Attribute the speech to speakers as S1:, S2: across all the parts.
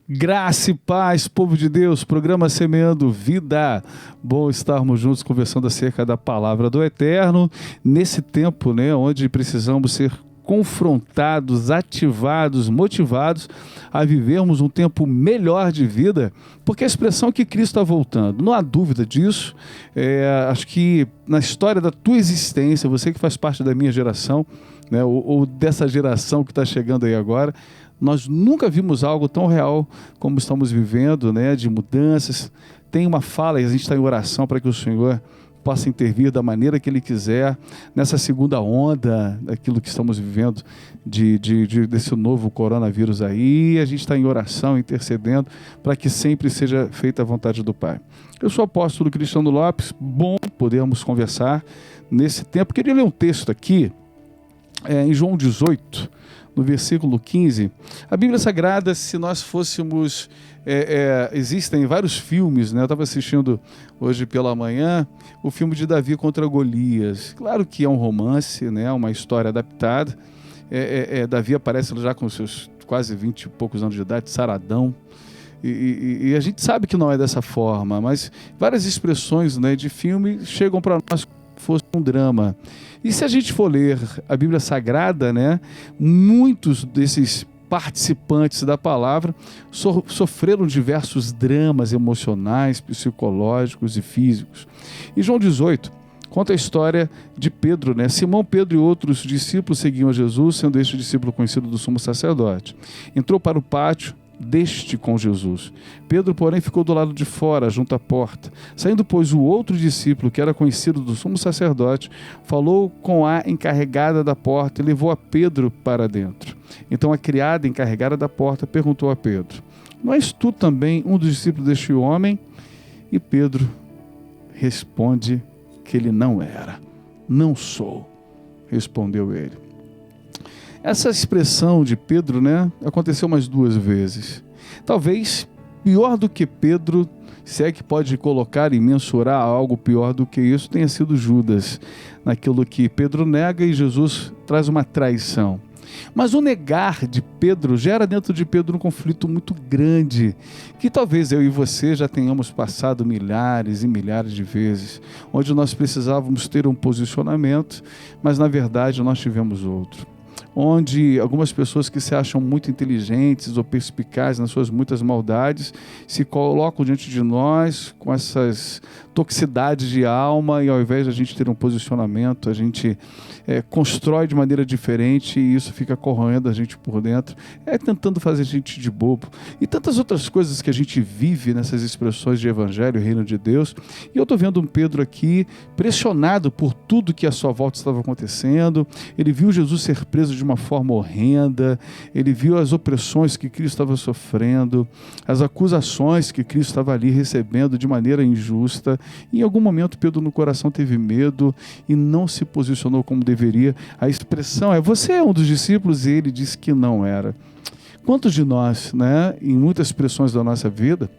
S1: Graça e paz, povo de Deus, programa Semeando Vida. Bom estarmos juntos conversando acerca da palavra do Eterno, nesse tempo, onde precisamos ser confrontados, ativados, motivados a vivermos um tempo melhor de vida, porque a expressão que Cristo está voltando, não há dúvida disso. Acho que na história da tua existência, você que faz parte da minha geração, ou dessa geração que está chegando aí agora, nós nunca vimos algo tão real como estamos vivendo, de mudanças. Tem uma fala e a gente está em oração para que o Senhor possa intervir da maneira que Ele quiser nessa segunda onda daquilo que estamos vivendo desse novo coronavírus aí. A gente está em oração, intercedendo para que sempre seja feita a vontade do Pai. Eu sou o apóstolo Cristiano Lopes. Bom podermos conversar nesse tempo. Queria ler um texto aqui em João 18, no versículo 15, a Bíblia Sagrada, se nós fôssemos... existem vários filmes, eu estava assistindo hoje pela manhã o filme de Davi contra Golias. Claro que é um romance, uma história adaptada. Davi aparece já com seus quase 20 e poucos anos de idade, saradão. E a gente sabe que não é dessa forma, mas várias expressões de filme chegam para nós como se fosse um drama. E se a gente for ler a Bíblia Sagrada, muitos desses participantes da palavra sofreram diversos dramas emocionais, psicológicos e físicos. Em João 18, conta a história de Pedro, Simão, Pedro e outros discípulos seguiam a Jesus, sendo este discípulo conhecido do sumo sacerdote. Entrou para o pátio deste com Jesus. Pedro, porém, ficou do lado de fora, junto à porta. Saindo, pois, o outro discípulo, que era conhecido do sumo sacerdote, falou com a encarregada da porta e levou a Pedro para dentro. Então a criada encarregada da porta perguntou a Pedro: não és tu também um dos discípulos deste homem? E Pedro responde que ele não era. Não sou, respondeu ele. Essa expressão de Pedro, aconteceu umas 2 vezes. Talvez pior do que Pedro, se é que pode colocar e mensurar algo pior do que isso, tenha sido Judas, naquilo que Pedro nega e Jesus traz uma traição. Mas o negar de Pedro gera dentro de Pedro um conflito muito grande, que talvez eu e você já tenhamos passado milhares e milhares de vezes, onde nós precisávamos ter um posicionamento, mas na verdade nós tivemos outro. Onde algumas pessoas que se acham muito inteligentes ou perspicazes nas suas muitas maldades se colocam diante de nós com essas toxicidades de alma, e ao invés de a gente ter um posicionamento, a gente constrói de maneira diferente e isso fica corroendo a gente por dentro, tentando fazer a gente de bobo. E tantas outras coisas que a gente vive nessas expressões de evangelho, reino de Deus. E eu estou vendo um Pedro aqui pressionado por tudo que à sua volta estava acontecendo. Ele viu Jesus ser preso de uma forma horrenda, ele viu as opressões que Cristo estava sofrendo, as acusações que Cristo estava ali recebendo de maneira injusta. Em algum momento Pedro no coração teve medo e não se posicionou como deveria. A expressão é: você é um dos discípulos? E ele disse que não era. Quantos de nós, em muitas expressões da nossa vida,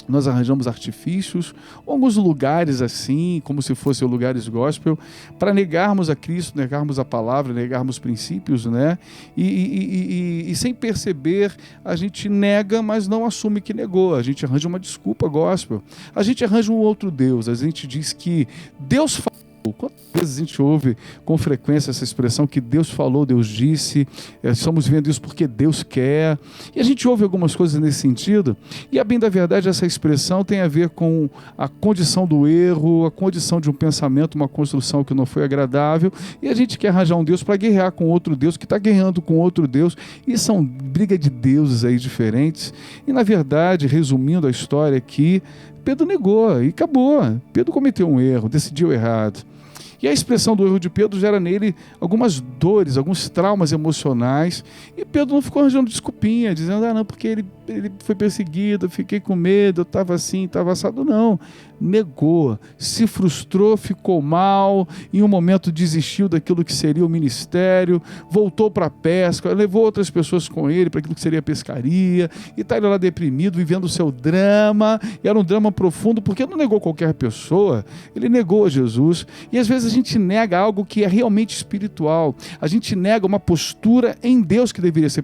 S1: nós arranjamos artifícios, alguns lugares assim, como se fossem lugares gospel, para negarmos a Cristo, negarmos a palavra, negarmos princípios, E sem perceber, a gente nega, mas não assume que negou. A gente arranja uma desculpa gospel. A gente arranja um outro Deus. A gente diz que Deus falou. Quantas vezes a gente ouve com frequência essa expressão que Deus falou, Deus disse, estamos vendo isso porque Deus quer, e a gente ouve algumas coisas nesse sentido, e a bem da verdade essa expressão tem a ver com a condição do erro, a condição de um pensamento, uma construção que não foi agradável, e a gente quer arranjar um Deus para guerrear com outro Deus, que está guerreando com outro Deus, e são briga de deuses aí diferentes, e na verdade, resumindo a história aqui, Pedro negou e acabou. Pedro cometeu um erro, decidiu errado. E a expressão do erro de Pedro gera nele algumas dores, alguns traumas emocionais. E Pedro não ficou arranjando desculpinha, dizendo, não, porque ele foi perseguido, eu fiquei com medo, eu estava assim, estava assado. Não, negou, se frustrou, ficou mal, em um momento desistiu daquilo que seria o ministério, voltou para a pesca, levou outras pessoas com ele para aquilo que seria a pescaria, e está ele lá deprimido, vivendo o seu drama. E era um drama profundo, porque não negou qualquer pessoa, ele negou a Jesus. E às vezes a gente nega algo que é realmente espiritual, a gente nega uma postura em Deus que deveria ser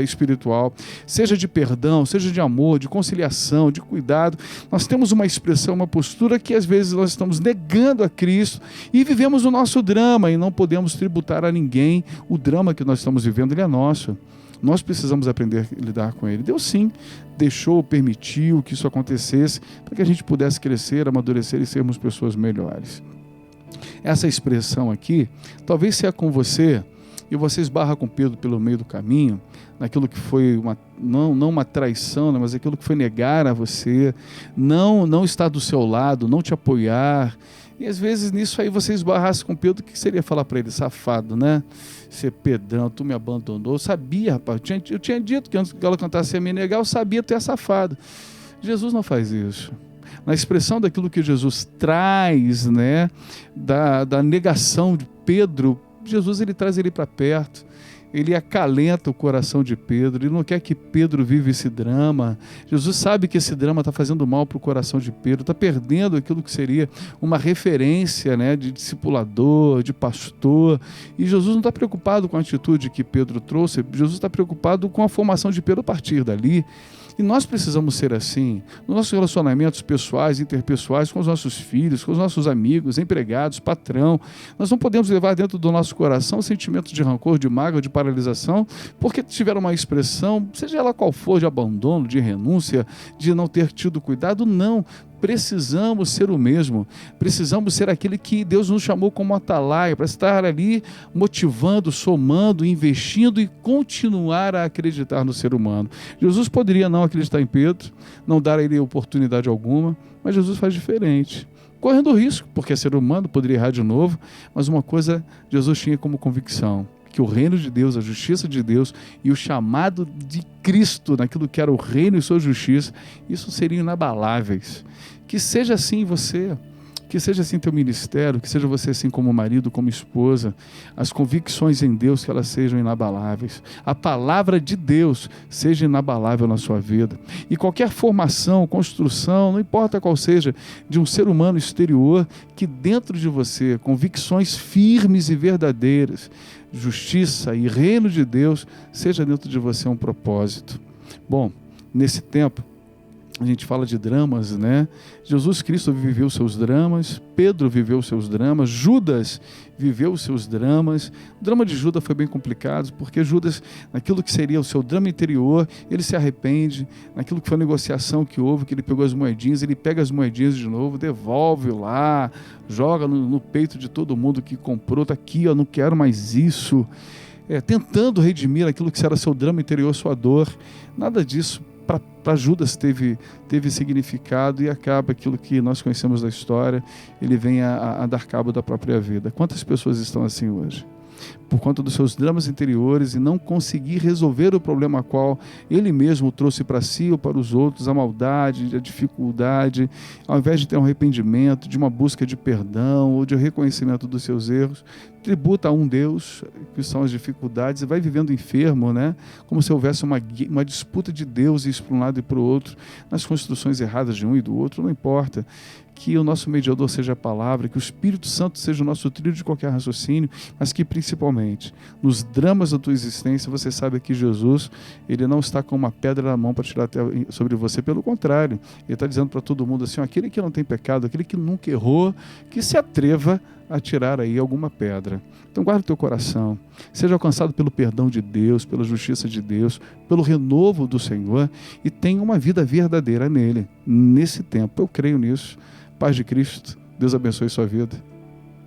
S1: espiritual, seja seja de perdão, seja de amor, de conciliação, de cuidado. Nós temos uma expressão, uma postura que às vezes nós estamos negando a Cristo e vivemos o nosso drama e não podemos tributar a ninguém o drama que nós estamos vivendo, ele é nosso. Nós precisamos aprender a lidar com ele. Deus sim deixou, permitiu que isso acontecesse para que a gente pudesse crescer, amadurecer e sermos pessoas melhores. Essa expressão aqui, talvez seja com você, e você esbarra com Pedro pelo meio do caminho, naquilo que foi não uma traição, mas aquilo que foi negar a você, não estar do seu lado, não te apoiar. E às vezes nisso aí você esbarrasse com Pedro, o que seria falar para ele? Safado, né? Ser pedrão, tu me abandonou. Eu sabia, rapaz, eu tinha dito que antes que ela cantasse ia me negar, eu sabia que tu é safado. Jesus não faz isso. Na expressão daquilo que Jesus traz, né, da negação de Pedro, Jesus ele traz ele para perto. Ele acalenta o coração de Pedro, ele não quer que Pedro viva esse drama. Jesus sabe que esse drama está fazendo mal para o coração de Pedro, está perdendo aquilo que seria uma referência, né, de discipulador, de pastor. E Jesus não está preocupado com a atitude que Pedro trouxe, Jesus está preocupado com a formação de Pedro a partir dali. E nós precisamos ser assim, nos nossos relacionamentos pessoais, interpessoais, com os nossos filhos, com os nossos amigos, empregados, patrão. Nós não podemos levar dentro do nosso coração sentimentos de rancor, de mágoa, de paralisação, porque tiveram uma expressão, seja ela qual for, de abandono, de renúncia, de não ter tido cuidado. Não. Precisamos ser o mesmo, precisamos ser aquele que Deus nos chamou como atalaia, para estar ali motivando, somando, investindo e continuar a acreditar no ser humano. Jesus poderia não acreditar em Pedro, não dar a ele oportunidade alguma, mas Jesus faz diferente, correndo risco, porque é ser humano, poderia errar de novo, mas uma coisa Jesus tinha como convicção, que o reino de Deus, a justiça de Deus e o chamado de Cristo naquilo que era o reino e sua justiça, isso seriam inabaláveis. Que seja assim você, que seja assim teu ministério, que seja você assim como marido, como esposa, as convicções em Deus que elas sejam inabaláveis, a palavra de Deus seja inabalável na sua vida, e qualquer formação, construção, não importa qual seja, de um ser humano exterior, que dentro de você, convicções firmes e verdadeiras, justiça e reino de Deus, seja dentro de você um propósito. Bom, nesse tempo, a gente fala de dramas, né? Jesus Cristo viveu seus dramas, Pedro viveu seus dramas, Judas viveu seus dramas. O drama de Judas foi bem complicado, porque Judas, naquilo que seria o seu drama interior, ele se arrepende, naquilo que foi a negociação que houve, que ele pegou as moedinhas, ele pega as moedinhas de novo, devolve lá, joga no peito de todo mundo que comprou, tá aqui, ó, não quero mais isso. Tentando redimir aquilo que era seu drama interior, sua dor. Nada disso para Judas teve significado, e acaba aquilo que nós conhecemos da história, ele vem a dar cabo da própria vida. Quantas pessoas estão assim hoje? Por conta dos seus dramas interiores e não conseguir resolver o problema qual ele mesmo trouxe para si ou para os outros, a maldade, a dificuldade, ao invés de ter um arrependimento, de uma busca de perdão ou de reconhecimento dos seus erros, tributa a um Deus, que são as dificuldades, e vai vivendo enfermo, né? Como se houvesse uma disputa de deuses para um lado e para o outro, nas construções erradas de um e do outro. Não importa. Que o nosso mediador seja a palavra, que o Espírito Santo seja o nosso trilho de qualquer raciocínio, mas que principalmente nos dramas da tua existência você saiba que Jesus, ele não está com uma pedra na mão para tirar sobre você, pelo contrário, ele está dizendo para todo mundo assim, aquele que não tem pecado, aquele que nunca errou, que se atreva a tirar aí alguma pedra. Então guarda o teu coração, seja alcançado pelo perdão de Deus, pela justiça de Deus, pelo renovo do Senhor, e tenha uma vida verdadeira nele, nesse tempo. Eu creio nisso. Paz de Cristo, Deus abençoe sua vida.